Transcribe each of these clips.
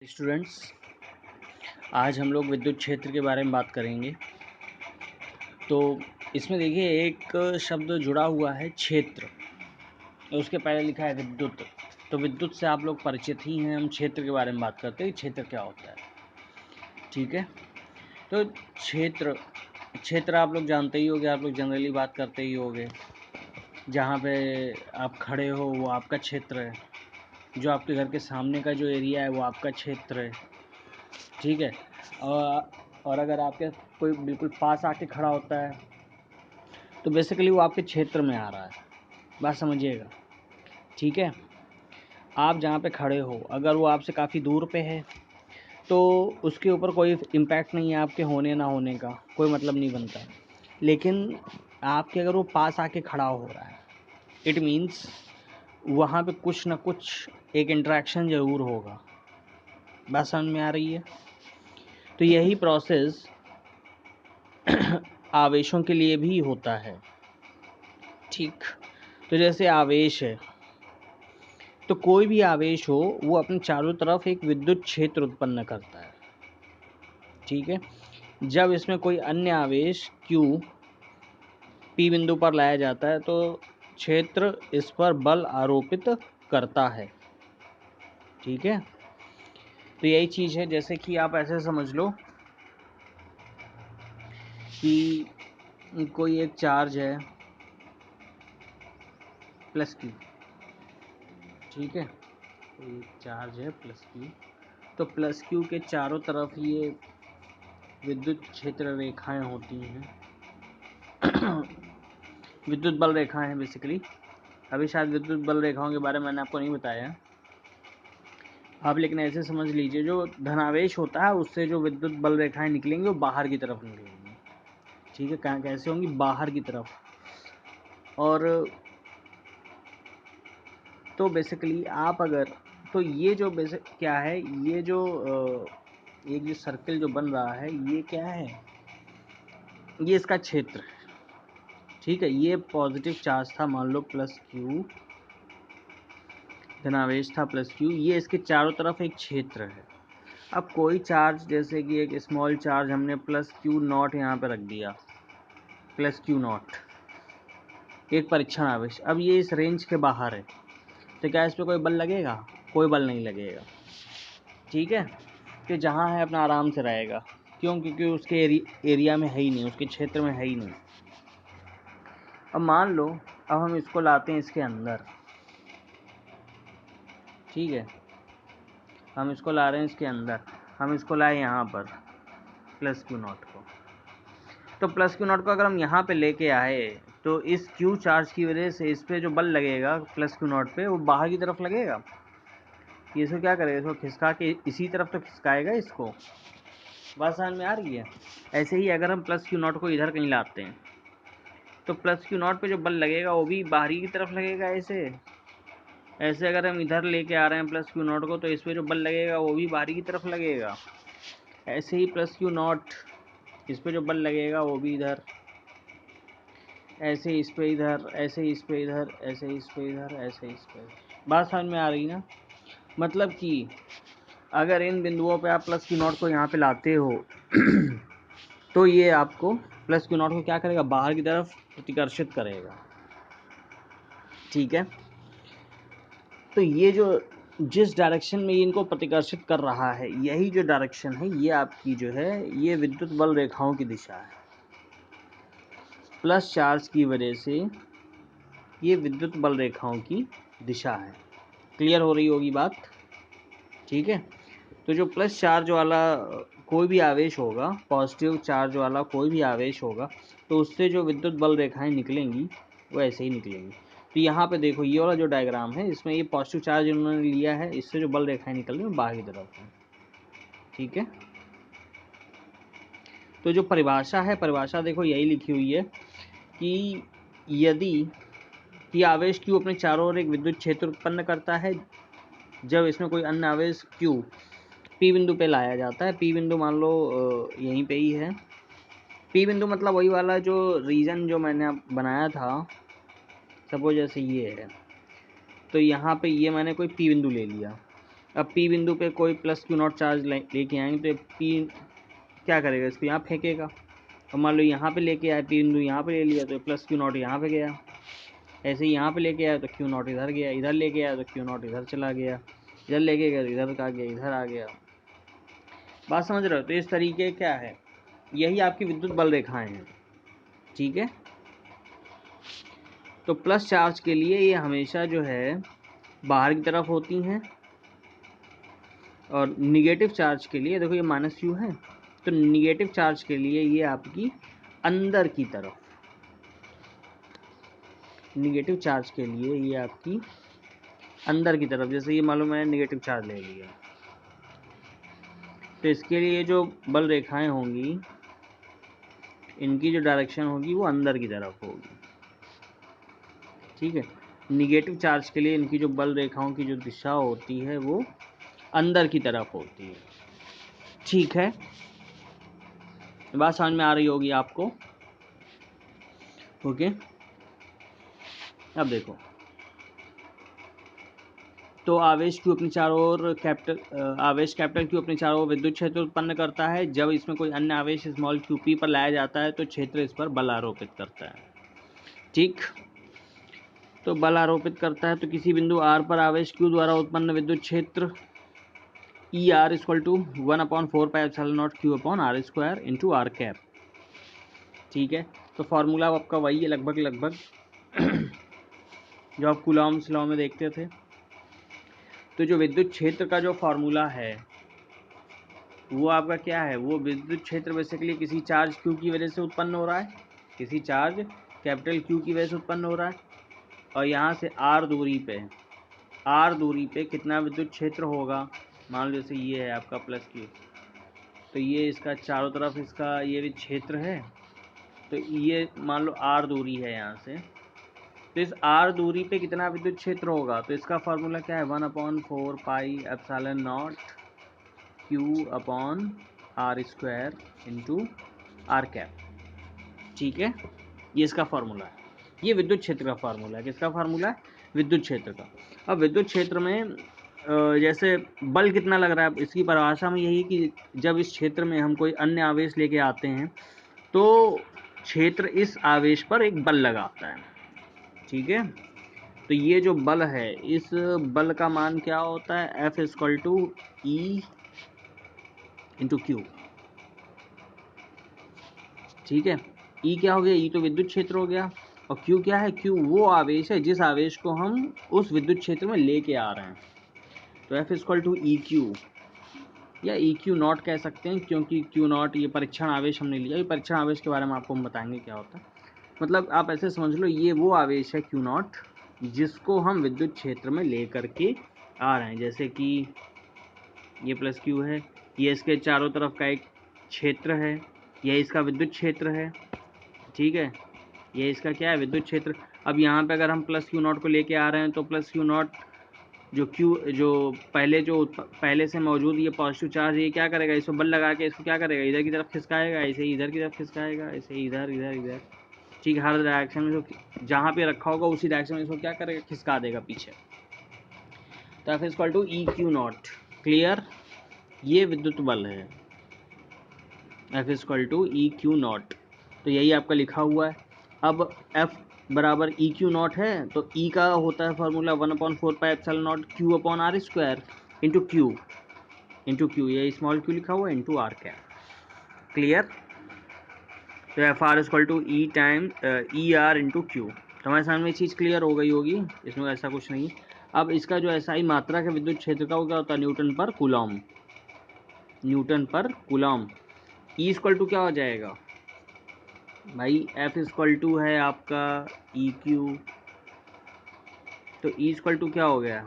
Students, आज हम लोग विद्युत क्षेत्र के बारे में बात करेंगे। तो इसमें देखिए एक शब्द जुड़ा हुआ है क्षेत्र, उसके पहले लिखा है विद्युत। तो विद्युत से आप लोग परिचित ही हैं। हम क्षेत्र के बारे में बात करते हैं, क्षेत्र क्या होता है। ठीक है, तो क्षेत्र आप लोग जानते ही होंगे, आप लोग जनरली बात करते ही होंगे। जहाँ पे आप खड़े हो वो आपका क्षेत्र है, जो आपके घर के सामने का जो एरिया है वो आपका क्षेत्र है। ठीक है, और अगर आपके कोई बिल्कुल पास आके खड़ा होता है तो बेसिकली वो आपके क्षेत्र में आ रहा है। बात समझिएगा। ठीक है, आप जहाँ पे खड़े हो अगर वो आपसे काफ़ी दूर पे है तो उसके ऊपर कोई इम्पैक्ट नहीं है, आपके होने ना होने का कोई मतलब नहीं बनता। लेकिन आपके अगर वो पास आके खड़ा हो रहा है, इट मीन्स वहाँ पे कुछ ना कुछ एक इंटरेक्शन ज़रूर होगा। बात समझ में आ रही है? तो यही प्रोसेस आवेशों के लिए भी होता है। ठीक, तो जैसे आवेश है, तो कोई भी आवेश हो वो अपने चारों तरफ एक विद्युत क्षेत्र उत्पन्न करता है। ठीक है, जब इसमें कोई अन्य आवेश Q P बिंदु पर लाया जाता है तो क्षेत्र इस पर बल आरोपित करता है। ठीक है, तो यही चीज़ है। जैसे कि आप ऐसे समझ लो कि कोई एक चार्ज है प्लस Q। ठीक है, कोई एक चार्ज है प्लस Q, तो प्लस Q के चारों तरफ ये विद्युत क्षेत्र रेखाएं होती हैं विद्युत बल रेखाएं हैं बेसिकली। अभी शायद विद्युत बल रेखाओं के बारे में मैंने आपको नहीं बताया आप, लेकिन ऐसे समझ लीजिए जो धनावेश होता है उससे जो विद्युत बल रेखाएं निकलेंगी वो बाहर की तरफ निकलेंगी। ठीक है, कैसे होंगी? बाहर की तरफ। और तो बेसिकली आप अगर, तो ये जो बेसिक क्या है, ये जो एक जो सर्किल जो बन रहा है ये क्या है, ये इसका क्षेत्र है। ठीक है, ये पॉजिटिव चार्ज था, मान लो प्लस Q, धनावेश था प्लस Q, ये इसके चारों तरफ एक क्षेत्र है। अब कोई चार्ज, जैसे कि एक स्मॉल चार्ज हमने प्लस Q0 यहाँ पे रख दिया, प्लस Q0, एक परीक्षण आवेश। अब ये इस रेंज के बाहर है, तो क्या इस पर कोई बल लगेगा? कोई बल नहीं लगेगा। ठीक है, तो जहाँ है अपना आराम से रहेगा। क्यों? क्योंकि उसके एरिया में है ही नहीं, उसके क्षेत्र में है ही नहीं। अब मान लो, अब हम इसको लाते हैं इसके अंदर। ठीक है, हम इसको ला रहे हैं इसके अंदर, हम इसको लाए यहाँ पर प्लस Q0 को। तो प्लस Q0 को अगर हम यहाँ पे लेके आए तो इस Q चार्ज की वजह से इस पे जो बल लगेगा प्लस Q0 पे, वो बाहर की तरफ लगेगा। ये इसको क्या करेगा? इसको खिसका के इसी तरफ तो खिसकाएगा इसको। बात समझ में आ रही है? ऐसे ही अगर हम प्लस Q0 को इधर कहीं लाते हैं तो प्लस Q0 पे जो बल लगेगा वो भी बाहरी की तरफ लगेगा। ऐसे अगर हम इधर लेके आ रहे हैं प्लस Q0 को, तो इस पर जो बल लगेगा वो भी बाहरी की तरफ लगेगा। ऐसे ही प्लस Q0, इस पर जो बल लगेगा वो भी इधर, ऐसे इस पे इधर, ऐसे इस पे इधर, ऐसे इस पे इधर, ऐसे इस पे। बात समझ में आ रही ना? मतलब कि अगर इन बिंदुओं पे आप प्लस Q0 को यहाँ पे लाते हो तो ये आपको प्लस Q0 को क्या करेगा? बाहर की तरफ प्रतिकर्षित करेगा। ठीक है, तो ये जो जिस डायरेक्शन में इनको प्रतिकर्षित कर रहा है, यही जो डायरेक्शन है ये आपकी जो है ये विद्युत बल रेखाओं की दिशा है। प्लस चार्ज की वजह से ये विद्युत बल रेखाओं की दिशा है। क्लियर हो रही होगी बात? ठीक है, तो जो प्लस चार्ज वाला कोई भी आवेश होगा, पॉजिटिव चार्ज वाला कोई भी आवेश होगा, तो उससे जो विद्युत बल रेखाएं निकलेंगी वो ऐसे ही निकलेंगी। तो यहाँ पे देखो, ये वाला जो डायग्राम है इसमें ये पॉजिटिव चार्ज उन्होंने लिया है, इससे जो बल रेखाएं निकल रही है बाहर की तरफ है। ठीक है, तो जो परिभाषा है, परिभाषा देखो यही लिखी हुई है कि यदि कि आवेश Q अपने चारों ओर एक विद्युत क्षेत्र उत्पन्न करता है जब इसमें कोई अन्य आवेश Q P बिंदु पे लाया जाता है। P बिंदु मान लो यहीं पे ही है। P बिंदु मतलब वही वाला जो रीजन जो मैंने बनाया था, सपोज जैसे ये है, तो यहाँ पे ये मैंने कोई P बिंदु ले लिया। अब P बिंदु पे कोई प्लस क्यू नॉट चार्ज लेके आएंगे तो P क्या करेगा, इसको यहाँ फेंकेगा। अब मान लो यहाँ पे लेके आया P बिंदु, यहाँ पे ले लिया तो प्लस क्यू नॉट यहाँ पे गया। ऐसे ही यहाँ पे लेके आया तो क्यू नॉट इधर गया, इधर लेके आया तो क्यू नॉट इधर चला गया, इधर लेके गया तो इधर का गया, इधर आ गया। बात समझ रहे हो? तो इस तरीके क्या है, यही आपकी विद्युत बल रेखाएं हैं। ठीक है, तो प्लस चार्ज के लिए ये हमेशा जो है बाहर की तरफ होती हैं, और निगेटिव चार्ज के लिए देखो ये माइनस क्यू है, तो निगेटिव चार्ज के लिए ये आपकी अंदर की तरफ, निगेटिव चार्ज के लिए ये आपकी अंदर की तरफ, जैसे ये मालूम है निगेटिव चार्ज ले लिया, तो इसके लिए जो बल रेखाएं होंगी इनकी जो डायरेक्शन होगी वो अंदर की तरफ होगी। ठीक है, निगेटिव चार्ज के लिए इनकी जो बल रेखाओं की जो दिशा होती है वो अंदर की तरफ होती है। ठीक है, बात समझ में आ रही होगी आपको? ओके, अब देखो, तो आवेश Q अपने चारों ओर आवेश कैपिटल Q अपने चारों ओर विद्युत क्षेत्र उत्पन्न करता है। जब इसमें कोई अन्य आवेश स्मॉल qp पर लाया जाता है तो क्षेत्र इस पर बल आरोपित करता है। ठीक, तो बल आरोपित करता है तो किसी बिंदु r पर आवेश Q द्वारा उत्पन्न विद्युत क्षेत्र ER equal to 1/4πε0 Q/r² into r cap. ठीक है, तो फॉर्मूला आपका वही है लगभग जो आप कूलॉम्स लॉ में देखते थे। तो जो विद्युत क्षेत्र का जो फॉर्मूला है वो आपका क्या है, वो विद्युत क्षेत्र बेसिकली किसी चार्ज Q की वजह से उत्पन्न हो रहा है, किसी चार्ज कैपिटल Q की वजह से उत्पन्न हो रहा है, और यहाँ से r दूरी पे कितना विद्युत क्षेत्र होगा, मान लो जैसे ये है आपका प्लस Q, तो ये इसका चारों तरफ इसका ये भी क्षेत्र है, तो ये मान लो r दूरी है यहाँ से, तो इस r दूरी पे कितना विद्युत क्षेत्र होगा, तो इसका फॉर्मूला क्या है 1/4πε0 Q/r² इंटू r कैप। ठीक है, ये इसका फार्मूला है, ये विद्युत क्षेत्र का फार्मूला है। किसका फार्मूला है? विद्युत क्षेत्र का। अब विद्युत क्षेत्र में जैसे बल कितना लग रहा है, इसकी परिभाषा में यही कि जब इस क्षेत्र में हम कोई अन्य आवेश लेके आते हैं तो क्षेत्र इस आवेश पर एक बल लगाता है। ठीक है, तो ये जो बल है इस बल का मान क्या होता है, F equal to E into q. ठीक है, E क्या हो गया, E तो विद्युत क्षेत्र हो गया, और Q क्या है, Q वो आवेश है जिस आवेश को हम उस विद्युत क्षेत्र में लेके आ रहे हैं। तो F equal to E q या ई क्यू नॉट कह सकते हैं, क्योंकि क्यू नॉट ये परीक्षण आवेश हमने लिया। ये परीक्षण आवेश के बारे में आपको हम बताएंगे क्या होता है। मतलब आप ऐसे समझ लो, ये वो आवेश है क्यू नॉट जिसको हम विद्युत क्षेत्र में ले करके आ रहे हैं। जैसे कि ये प्लस क्यू है, ये इसके चारों तरफ का एक क्षेत्र है, यह इसका विद्युत क्षेत्र है। ठीक है, ये इसका क्या है, विद्युत क्षेत्र। अब यहाँ पे अगर हम प्लस क्यू नॉट को लेके आ रहे हैं तो प्लस क्यू नॉट जो पहले से मौजूद ये पॉजिटिव चार्ज, ये क्या करेगा, इसको बल लगा के इसको क्या करेगा, इधर की तरफ खिसकाएगा, ऐसे ही इधर की तरफ खिसकाएगा, ऐसे इधर इधर इधर। ठीक है, हर डायरेक्शन में इसको जहाँ पे रखा होगा उसी डायरेक्शन में इसको क्या करेगा, खिसका देगा पीछे। तो F equal to E q naught. Clear, ये विद्युत बल है F equal to E q naught. तो यही आपका लिखा हुआ है। अब F बराबर ई क्यू नॉट है, तो E का होता है फॉर्मूला 1/4πε0 Q/r² इंटू क्यू, ये स्मॉल क्यू लिखा हुआ है, इंटू r कैप। क्लियर, तो F R equal to E time E R into q. तो हमारे सामने चीज़ क्लियर हो गई होगी, इसमें ऐसा कुछ नहीं। अब इसका जो SI मात्रा का विद्युत क्षेत्र का वो क्या होता है, न्यूटन पर कूलॉम। ई इक्वल टू क्या हो जाएगा भाई, F इक्वल टू है आपका ई क्यू, तो ई इक्वल टू क्या हो गया,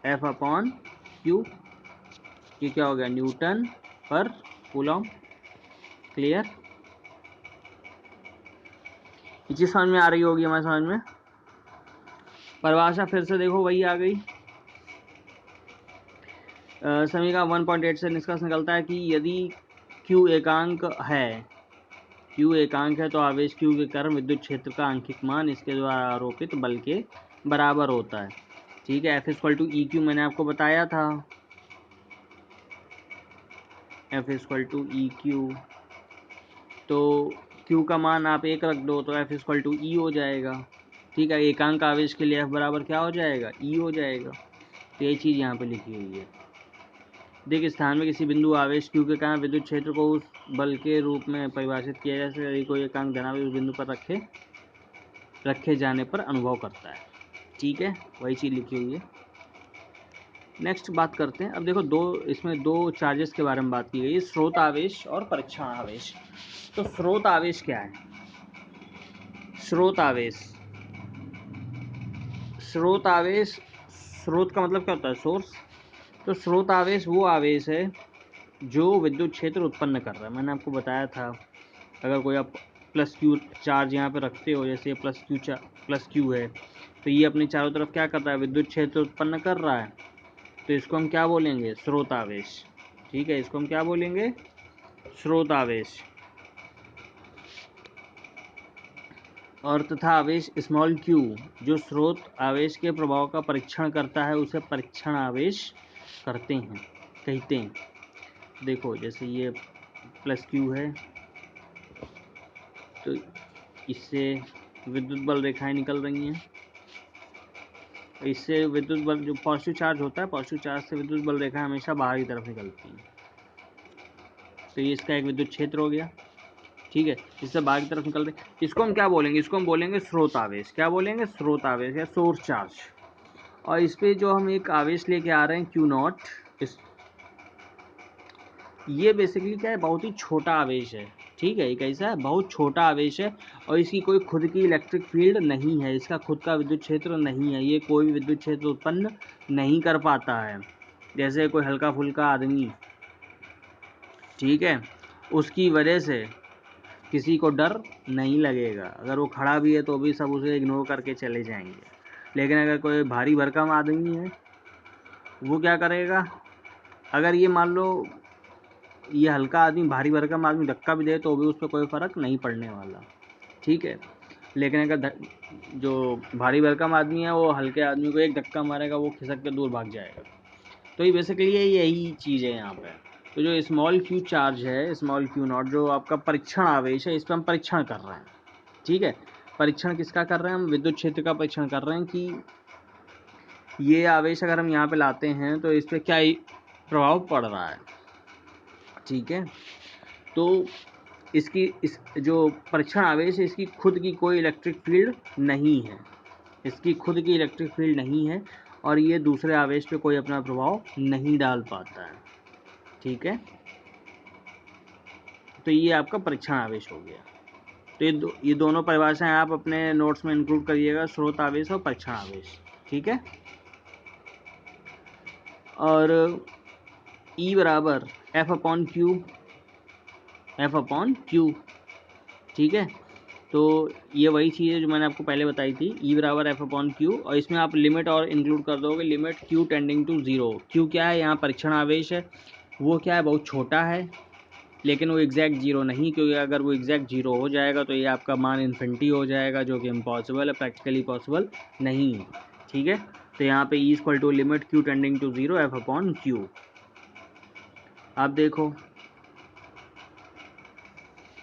F अपॉन क्यू, ये क्या हो गया, न्यूटन पर कूलॉम। क्लियर, ये चीज़ समझ में आ रही होगी हमारे समझ में। परिभाषा फिर से देखो, वही आ गई। समीकरण 1.8 से निष्कर्ष निकलता है कि यदि Q एकांक है तो आवेश Q के कारण विद्युत क्षेत्र का आंशिक मान इसके द्वारा आरोपित बल के बराबर होता है। ठीक है, F equal to E q मैंने आपको बताया था, F equal to E q, तो Q का मान आप 1 रख दो तो F इक्वल टू ई हो जाएगा। ठीक है, एकांक आवेश के लिए F बराबर क्या हो जाएगा, ई हो जाएगा। तो ये चीज़ यहाँ पे लिखी हुई है। देख, स्थान में किसी बिंदु आवेश Q के कारण विद्युत क्षेत्र को उस बल के रूप में परिभाषित किया जा सकता है यदि कोई एकांक धनावेश उस बिंदु पर रखे जाने पर अनुभव करता है। ठीक है, वही चीज़ लिखी हुई है। नेक्स्ट बात करते हैं। अब देखो, इसमें दो चार्जेस के बारे में बात की गई है, स्रोत आवेश और परीक्षण आवेश। तो स्रोत आवेश क्या है? स्रोत आवेश स्रोत का मतलब क्या होता है, सोर्स। तो स्रोत आवेश वो आवेश है जो विद्युत क्षेत्र उत्पन्न कर रहा है। मैंने आपको बताया था, अगर कोई आप प्लस क्यू चार्ज यहाँ पे रखते हो, जैसे प्लस क्यू है, तो ये अपने चारों तरफ क्या कर रहा है, विद्युत क्षेत्र उत्पन्न कर रहा है। तो इसको हम क्या बोलेंगे, स्रोत आवेश। ठीक है, इसको हम क्या बोलेंगे, स्रोत आवेश। और तथा आवेश स्मॉल क्यू जो स्रोत आवेश के प्रभाव का परीक्षण करता है उसे परीक्षण आवेश कहते हैं। देखो, जैसे ये प्लस क्यू है, तो इससे विद्युत बल रेखाएं निकल रही हैं। इससे विद्युत बल, जो पॉजिटिव चार्ज होता है, पॉजिटिव चार्ज से विद्युत बल रेखाएं हमेशा बाहर की तरफ निकलती हैं। तो ये इसका एक विद्युत क्षेत्र हो गया। ठीक है, इससे बाहर की तरफ निकल रही, इसको हम क्या बोलेंगे, इसको हम बोलेंगे स्रोत आवेश। क्या बोलेंगे, स्रोत आवेश या सोर्स चार्ज। और इस पे जो हम एक आवेश लेके आ रहे हैं क्यू नॉट, ये बेसिकली क्या है, बहुत ही छोटा आवेश है। ठीक है, ये कैसा है, बहुत छोटा आवेश है और इसकी कोई खुद की इलेक्ट्रिक फील्ड नहीं है, इसका खुद का विद्युत क्षेत्र नहीं है, ये कोई विद्युत क्षेत्र उत्पन्न नहीं कर पाता है। जैसे कोई हल्का फुल्का आदमी, ठीक है, उसकी वजह से किसी को डर नहीं लगेगा, अगर वो खड़ा भी है तो भी सब उसे इग्नोर करके चले जाएंगे। लेकिन अगर कोई भारी भरकम आदमी है, वो क्या करेगा, अगर ये मान लो ये हल्का आदमी, भारी भरकम आदमी धक्का भी दे तो भी उस पर कोई फ़र्क नहीं पड़ने वाला। ठीक है, लेकिन अगर जो भारी भरकम आदमी है वो हल्के आदमी को एक धक्का मारेगा, वो खिसक के दूर भाग जाएगा। तो ये बेसिकली यही चीज़ है यहाँ पे। तो जो स्मॉल क्यू चार्ज है, स्मॉल क्यू नॉट, जो आपका परीक्षण आवेश है, इस पर हम परीक्षण कर रहे हैं। ठीक है, परीक्षण किसका कर रहे हैं, हम विद्युत क्षेत्र का परीक्षण कर रहे हैं कि ये आवेश अगर हम यहाँ पे लाते हैं तो इस पर क्या प्रभाव पड़ रहा है। ठीक है, तो इस जो परीक्षण आवेश है, इसकी खुद की कोई इलेक्ट्रिक फील्ड नहीं है, इसकी खुद की इलेक्ट्रिक फील्ड नहीं है और ये दूसरे आवेश पे कोई अपना प्रभाव नहीं डाल पाता है। ठीक है, तो ये आपका परीक्षण आवेश हो गया। तो ये दोनों परिभाषाएं आप अपने नोट्स में इंक्लूड करिएगा, स्रोत आवेश और परीक्षण आवेश। ठीक है, और E बराबर F अपॉन क्यू। ठीक है, तो ये वही चीज़ है जो मैंने आपको पहले बताई थी, E बराबर F अपॉन क्यू। और इसमें आप लिमिट और इंक्लूड कर दोगे, limit Q tending to 0। Q क्या है, यहाँ परीक्षण आवेश है, वो क्या है, बहुत छोटा है, लेकिन वो एग्जैक्ट 0 नहीं, क्योंकि अगर वो एग्जैक्ट 0 हो जाएगा तो ये आपका मान इन्फिनिटी हो जाएगा, जो कि इम्पॉसिबल है, प्रैक्टिकली पॉसिबल नहीं है। ठीक है, तो यहाँ पे E equal to limit Q tending to 0 F upon q. अब देखो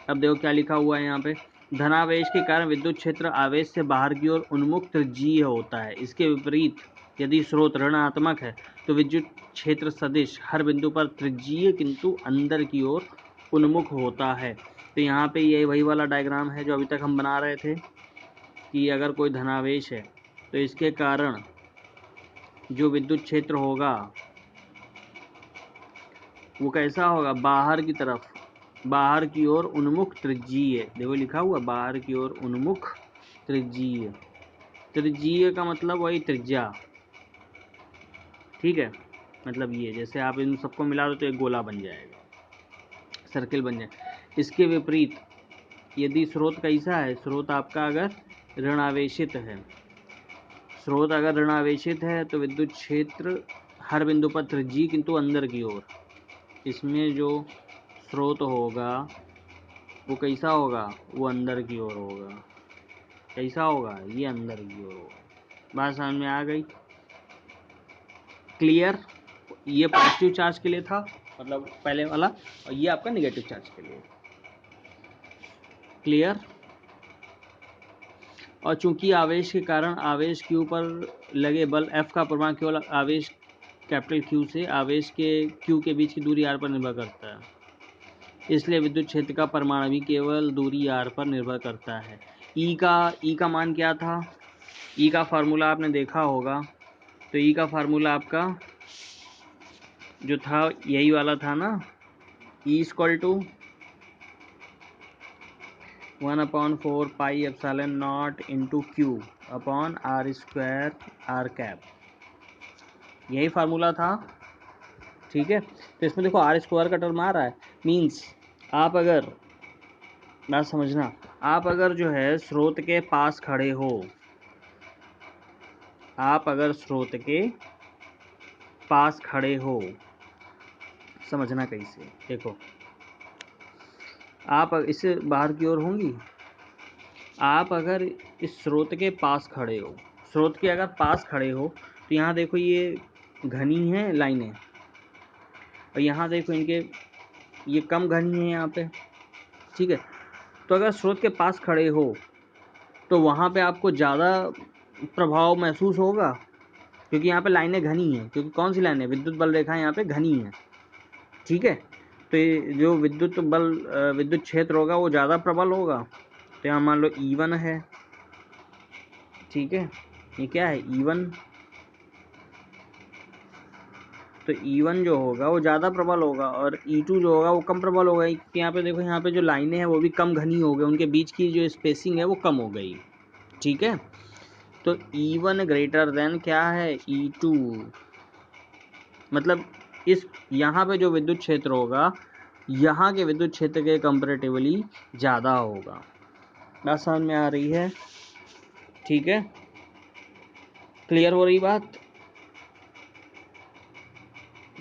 क्या लिखा हुआ है यहाँ पे, धनावेश के कारण विद्युत क्षेत्र आवेश से बाहर की ओर उन्मुख त्रिज्यीय होता है। इसके विपरीत यदि स्रोत ऋणात्मक है तो विद्युत क्षेत्र सदिश हर बिंदु पर त्रिज्यीय किंतु अंदर की ओर उन्मुख होता है। तो यहाँ पे ये वही वाला डायग्राम है जो अभी तक हम बना रहे थे कि अगर कोई धनावेश है तो इसके कारण जो विद्युत क्षेत्र होगा वो कैसा होगा, बाहर की तरफ, बाहर की ओर उन्मुख त्रिज्यीय। देखो लिखा हुआ बाहर की ओर उन्मुख त्रिज्यीय। त्रिज्यीय का मतलब वही त्रिज्या। ठीक है, मतलब ये जैसे आप इन सबको मिला दो तो एक गोला बन जाएगा, सर्किल बन जाएगा। इसके विपरीत यदि स्रोत कैसा है, स्रोत आपका अगर ऋणावेशित है, स्रोत अगर ऋणावेशित है तो विद्युत क्षेत्र हर बिंदु पर त्रिज्यीय किंतु अंदर की ओर। इसमें जो स्रोत होगा वो कैसा होगा, वो अंदर की ओर होगा। कैसा होगा, ये अंदर की ओर होगा। बात समझ में आ गई, क्लियर। ये पॉजिटिव चार्ज के लिए था, मतलब पहले वाला, और ये आपका निगेटिव चार्ज के लिए। क्लियर। और चूंकि आवेश के कारण आवेश Q पर लगे बल F का परिमाण केवल आवेश कैपिटल Q से आवेश के Q के बीच की दूरी r पर निर्भर करता है, इसलिए विद्युत क्षेत्र का परिमाण भी केवल दूरी r पर निर्भर करता है। E का मान क्या था? E का फार्मूला आपने देखा होगा, तो E का फार्मूला आपका जो था यही वाला था ना, E equal to 1/4 pi epsilon naught into Q upon r square r cap, यही फार्मूला था। ठीक है, तो इसमें देखो r स्क्वायर का टर्म आ रहा है, मीन्स आप अगर, बात समझना, आप अगर जो है स्रोत के पास खड़े हो, आप अगर स्रोत के पास खड़े हो, समझना कैसे, देखो आप इससे बाहर की ओर होंगी, आप अगर इस स्रोत के पास खड़े हो, स्रोत के अगर पास खड़े हो, तो यहाँ देखो ये घनी है लाइनें, और यहाँ देखो इनके ये कम घनी है यहाँ पे। ठीक है, तो अगर स्रोत के पास खड़े हो तो वहाँ पे आपको ज़्यादा प्रभाव महसूस होगा, क्योंकि यहाँ पे लाइनें घनी हैं, क्योंकि कौन सी लाइनें, विद्युत बल रेखा यहाँ पे घनी है। ठीक है, तो ये जो विद्युत क्षेत्र होगा वो ज़्यादा प्रबल होगा। तो यहाँ मान लो E1 है, ठीक है, ये क्या है E1, तो E1 जो होगा वो ज़्यादा प्रबल होगा, और E2 जो होगा वो कम प्रबल होगा। यहाँ पे देखो, यहाँ पे जो लाइनें हैं वो भी कम घनी हो गई, उनके बीच की जो स्पेसिंग है वो कम हो गई। ठीक है, तो E1 ग्रेटर देन क्या है E2, मतलब इस यहाँ पे जो विद्युत क्षेत्र होगा यहाँ के विद्युत क्षेत्र के कंपैरेटिवली ज़्यादा होगा। बात समझ में आ रही है? ठीक है, क्लियर हो रही बात?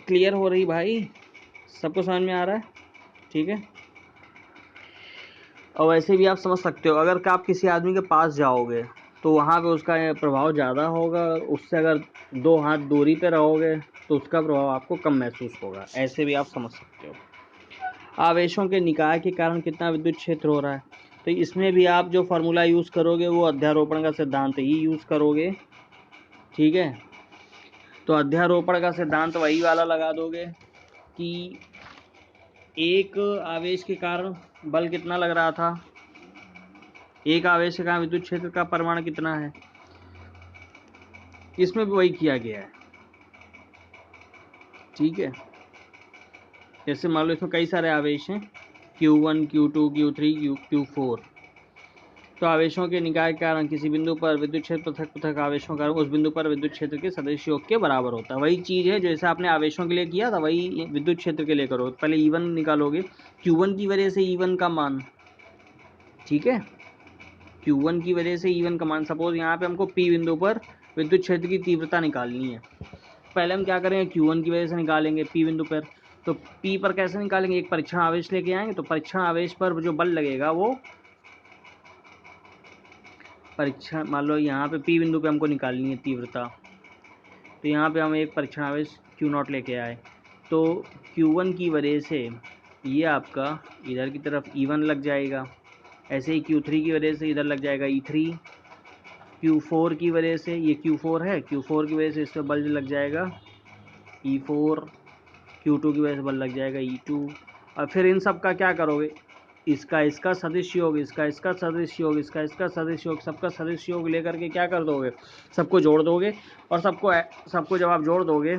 क्लियर हो रही भाई? सबको समझ में आ रहा है? ठीक है, और वैसे भी आप समझ सकते हो, अगर आप किसी आदमी के पास जाओगे तो वहाँ पे उसका प्रभाव ज़्यादा होगा, उससे अगर 2 हाथ दूरी पे रहोगे तो उसका प्रभाव आपको कम महसूस होगा। ऐसे भी आप समझ सकते हो। आवेशों के निकाय के कारण कितना विद्युत क्षेत्र हो रहा है, तो इसमें भी आप जो फार्मूला यूज़ करोगे वो अध्यारोपण का सिद्धांत ही यूज़ करोगे। ठीक है, तो अध्यारोपण का सिद्धांत वही वाला लगा दोगे कि एक आवेश के कारण बल कितना लग रहा था, एक आवेश के कारण विद्युत क्षेत्र का परिमाण कितना है, इसमें भी वही किया गया है। ठीक है, जैसे मान लो इसमें कई सारे आवेश हैं, Q1, Q2, Q3, Q4, तो आवेशों के निकाय के कारण किसी बिंदु पर विद्युत क्षेत्र पृथक पृथक आवेशों का उस बिंदु पर विद्युत क्षेत्र के सदिश योग के बराबर होता है। वही चीज़ है जैसे आपने आवेशों के लिए किया था, वही विद्युत क्षेत्र के लिए करो। पहले E1 निकालोगे, Q1 की वजह से E1 का मान, ठीक है, Q1 की वजह से E1 का मान, सपोज यहाँ पे हमको P बिंदु पर विद्युत क्षेत्र की तीव्रता निकालनी है, पहले हम क्या करेंगे, Q1 की वजह से निकालेंगे P बिंदु पर। तो P पर कैसे निकालेंगे, एक परीक्षण आवेश लेके आएंगे, तो परीक्षण आवेश पर जो बल लगेगा वो परीक्षण, मान लो यहाँ पे P बिंदु पे हमको निकालनी है तीव्रता, तो यहाँ पे हम एक परीक्षण आवेश Q0 लेके आए, तो Q1 की वजह से ये आपका इधर की तरफ E1 लग जाएगा, ऐसे ही Q3 की वजह से इधर लग जाएगा E3, Q4 की वजह से, ये Q4 है, Q4 की वजह से इस पर बल लग जाएगा E4, Q2 की वजह से बल लग जाएगा E2, और फिर इन सब का क्या करोगे, इसका सदिश योग, इसका सदिश योग, इसका सदिश योग, सबका सदिश योग लेकर के क्या कर दोगे, सबको जोड़ दोगे, और सबको जब आप जोड़ दोगे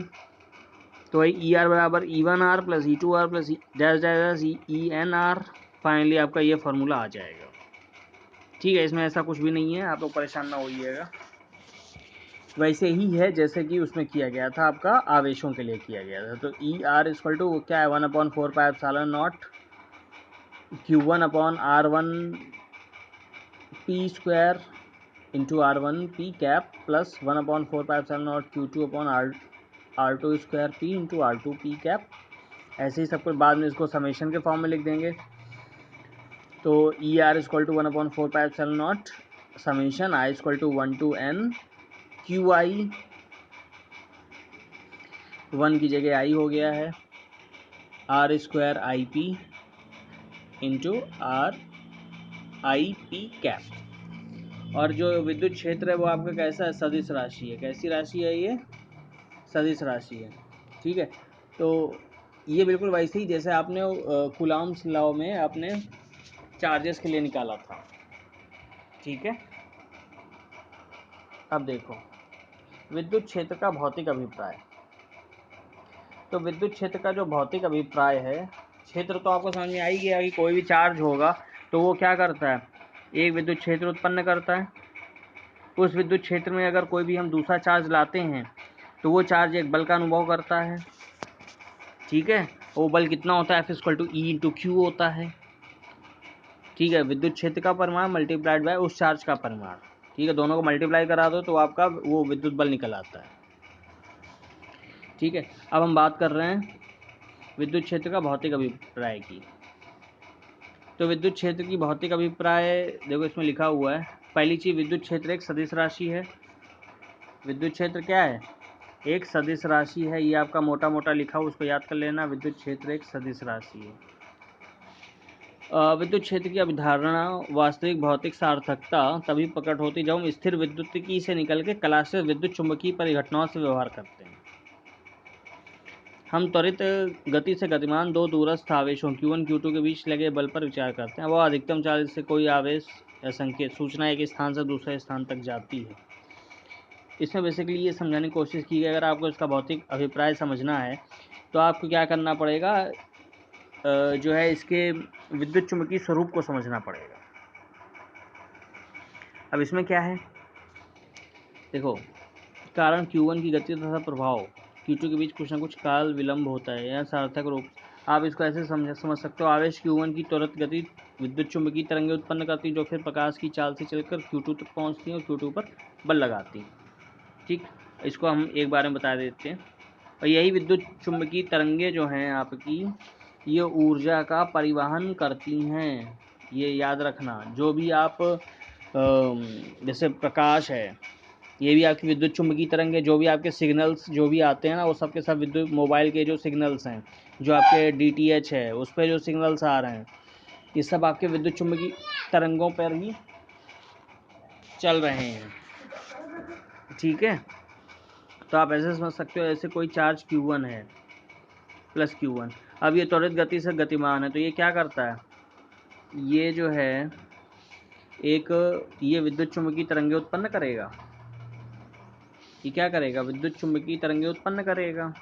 तो वही ER बराबर E1R plus E2R plus dash dash ENR, finally आपका ये फार्मूला आ जाएगा। ठीक है, इसमें ऐसा कुछ भी नहीं है, आप लोग परेशान ना होइएगा, वैसे ही है जैसे कि उसमें किया गया था, आपका आवेशों के लिए किया गया था। तो ER इक्वल टू क्या है, 1/4 pi epsilon not Q1/R1 P square into R1 P cap plus 1/4 pi epsilon not Q2/R2 square P into R2 P cap. ऐसे ही सब कुछ बाद में इसको समेशन के फॉर्म में लिख देंगे। तो ER equal to 1/4 pi epsilon naught summation I equal to 1 to N QI 1 की जगह आई हो गया है r² IP into RIP cap. और जो विद्युत क्षेत्र है वो आपका कैसा है, सदिश राशि है। कैसी राशि है ये, सदिश राशि है। ठीक है, तो ये बिल्कुल वैसे ही जैसे आपने कूलॉम्स लॉ में आपने चार्जेस के लिए निकाला था। ठीक है, अब देखो विद्युत क्षेत्र का भौतिक अभिप्राय। तो विद्युत क्षेत्र का जो भौतिक अभिप्राय है, क्षेत्र तो आपको समझ में आ ही गया कि कोई भी चार्ज होगा तो वो क्या करता है, एक विद्युत क्षेत्र उत्पन्न करता है। उस विद्युत क्षेत्र में अगर कोई भी हम दूसरा चार्ज लाते हैं तो वो चार्ज एक बल का अनुभव करता है। ठीक है, वो बल कितना होता है, F=E/Q होता है। ठीक है, विद्युत क्षेत्र का परिमाण मल्टीप्लाइड बाय उस चार्ज का परिमाण। ठीक है, दोनों को मल्टीप्लाई करा दो तो आपका वो विद्युत बल निकल आता है। ठीक है, अब हम बात कर रहे हैं विद्युत क्षेत्र का भौतिक अभिप्राय की। तो विद्युत क्षेत्र की भौतिक अभिप्राय देखो इसमें लिखा हुआ है। पहली चीज, विद्युत क्षेत्र एक सदिश राशि है। विद्युत क्षेत्र क्या है, एक सदिश राशि है। ये आपका मोटा मोटा लिखा हुआ, उसको याद कर लेना। विद्युत क्षेत्र एक सदिश राशि है। विद्युत क्षेत्र की अवधारणा वास्तविक भौतिक सार्थकता तभी प्रकट होती जब हम स्थिर विद्युतिकी से निकल के कलाश्रित विद्युत चुंबकीय परिघटनाओं से व्यवहार करते हैं। हम त्वरित गति से गतिमान दो दूरस्थ आवेशों Q1 Q2 के बीच लगे बल पर विचार करते हैं। वह अधिकतम चार्ज से कोई आवेश या संकेत सूचना एक स्थान से दूसरे स्थान तक जाती है। इसमें बेसिकली ये समझाने की कोशिश की है, अगर आपको इसका भौतिक अभिप्राय समझना है तो आपको क्या करना पड़ेगा, जो है इसके विद्युत चुंबकीय स्वरूप को समझना पड़ेगा। अब इसमें क्या है, देखो कारण Q1 की गति तथा प्रभाव Q2 के बीच कुछ न कुछ काल विलंब होता है। यह सार्थक रूप आप इसको ऐसे समझ सकते हो। आवेश Q1 की त्वरित गति विद्युत चुंबकीय तरंगें उत्पन्न करती जो फिर प्रकाश की चाल से चलकर Q2 तक पहुंचती हैं और Q2 पर बल लगाती हैं। ठीक, इसको हम एक बार में बता देते हैं। और यही विद्युत चुंबकीय तरंगें जो हैं आपकी, ये ऊर्जा का परिवहन करती हैं। ये याद रखना, जो भी आप जैसे प्रकाश है, ये भी आपकी विद्युत चुंबकीय तरंग है। जो भी आपके सिग्नल्स जो भी आते हैं ना, वो सब के सब विद्युत, मोबाइल के जो सिग्नल्स हैं, जो आपके DTH है उस पर जो सिग्नल्स आ रहे हैं, ये सब आपके विद्युत चुंबकीय तरंगों पर ही चल रहे हैं। ठीक है, तो आप ऐसे समझ सकते हो, ऐसे कोई चार्ज Q1 है प्लस Q1। अब ये त्वरित गति से गतिमान है, तो ये क्या करता है, ये जो है एक ये विद्युत चुंबकीय तरंगें उत्पन्न करेगा। ये क्या करेगा, विद्युत चुंबकीय तरंगें उत्पन्न करेगा।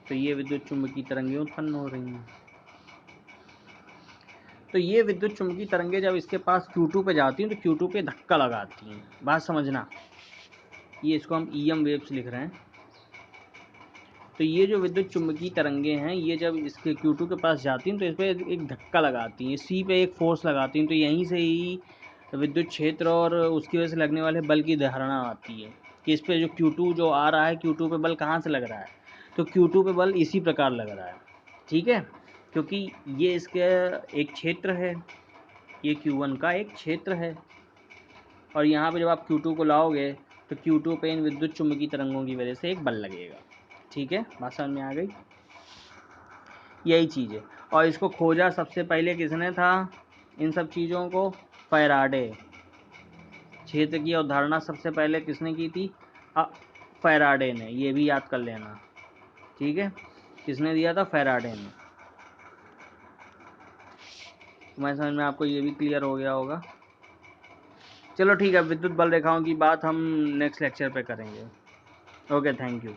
तो ये विद्युत चुंबकीय तरंगें उत्पन्न हो रही हैं। तो ये विद्युत चुंबकीय तरंगें जब इसके पास Q2 पे जाती हैं तो Q2 पे धक्का लगाती हैं। बात समझना, ये इसको हम EM वेव्स लिख रहे हैं। तो ये जो विद्युत चुंबकीय तरंगें हैं, ये जब इसके Q2 के पास जाती हैं तो इस पर एक धक्का लगाती हैं, C पे एक फोर्स लगाती हैं। तो यहीं से ही विद्युत क्षेत्र और उसकी वजह से लगने वाले बल की धारणा आती है कि इस पर जो Q2 जो आ रहा है, Q2 पे बल कहाँ से लग रहा है, तो Q2 पे बल इसी प्रकार लग रहा है। ठीक है, क्योंकि ये इसके एक क्षेत्र है, ये Q1 का एक क्षेत्र है। और यहाँ पे जब आप Q2 को लाओगे तो Q2 पे इन विद्युत चुंबकीय तरंगों की वजह से एक बल लगेगा। ठीक है, बात समझ में आ गई, यही चीज़ है। और इसको खोजा सबसे पहले किसने था, इन सब चीज़ों को, फैराडे। क्षेत्र की अवधारणा सबसे पहले किसने की थी, फैराडे ने। ये भी याद कर लेना। ठीक है, किसने दिया था, फैराडे ने। मैं समझ में आपको ये भी क्लियर हो गया होगा। चलो ठीक है, विद्युत बल रेखाओं की बात हम नेक्स्ट लेक्चर पे करेंगे। Okay, thank you.